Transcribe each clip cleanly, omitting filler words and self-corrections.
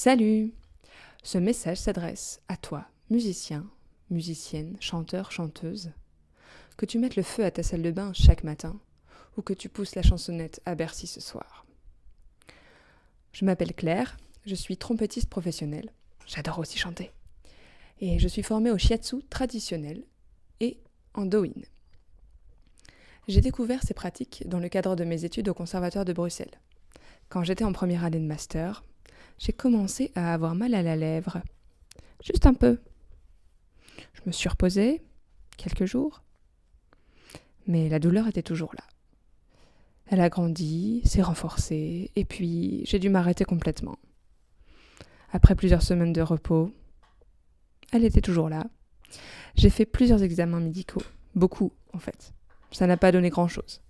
Salut! Ce message s'adresse à toi, musicien, musicienne, chanteur, chanteuse. Que tu mettes le feu à ta salle de bain chaque matin ou que tu pousses la chansonnette à Bercy ce soir. Je m'appelle Claire, je suis trompettiste professionnelle. J'adore aussi chanter. Et je suis formée au shiatsu traditionnel et en Doin. J'ai découvert ces pratiques dans le cadre de mes études au Conservatoire de Bruxelles. Quand j'étais en première année de master, j'ai commencé à avoir mal à la lèvre. Juste un peu. Je me suis reposée quelques jours, mais la douleur était toujours là. Elle a grandi, s'est renforcée, et puis j'ai dû m'arrêter complètement. Après plusieurs semaines de repos, elle était toujours là. J'ai fait plusieurs examens médicaux, beaucoup en fait. Ça n'a pas donné grand-chose.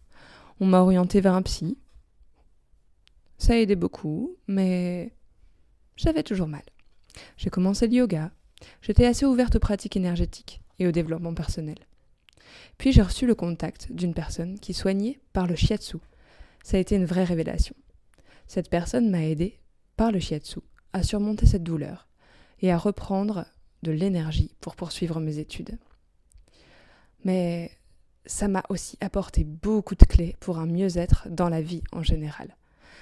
On m'a orientée vers un psy. Ça a aidé beaucoup, mais j'avais toujours mal. J'ai commencé le yoga. J'étais assez ouverte aux pratiques énergétiques et au développement personnel. Puis j'ai reçu le contact d'une personne qui soignait par le shiatsu. Ça a été une vraie révélation. Cette personne m'a aidée, par le shiatsu, à surmonter cette douleur et à reprendre de l'énergie pour poursuivre mes études. Mais ça m'a aussi apporté beaucoup de clés pour un mieux-être dans la vie en général.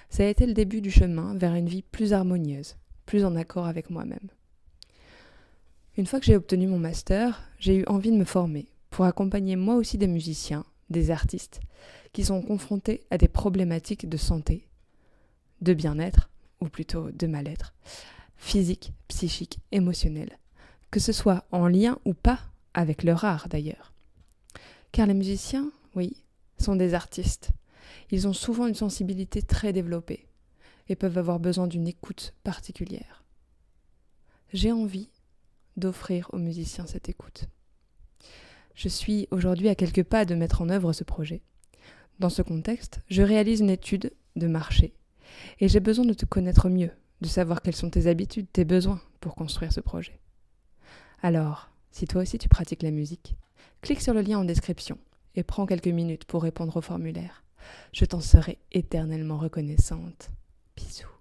Ça a été le début du chemin vers une vie plus harmonieuse, plus en accord avec moi-même. Une fois que j'ai obtenu mon master, j'ai eu envie de me former pour accompagner moi aussi des musiciens, des artistes, qui sont confrontés à des problématiques de santé, de bien-être, ou plutôt de mal-être, physique, psychique, émotionnel, que ce soit en lien ou pas avec leur art d'ailleurs. Car les musiciens, oui, sont des artistes. Ils ont souvent une sensibilité très développée et peuvent avoir besoin d'une écoute particulière. J'ai envie d'offrir aux musiciens cette écoute. Je suis aujourd'hui à quelques pas de mettre en œuvre ce projet. Dans ce contexte, je réalise une étude de marché et j'ai besoin de te connaître mieux, de savoir quelles sont tes habitudes, tes besoins pour construire ce projet. Alors, si toi aussi tu pratiques la musique, clique sur le lien en description et prends quelques minutes pour répondre au formulaire. Je t'en serai éternellement reconnaissante. Bisous.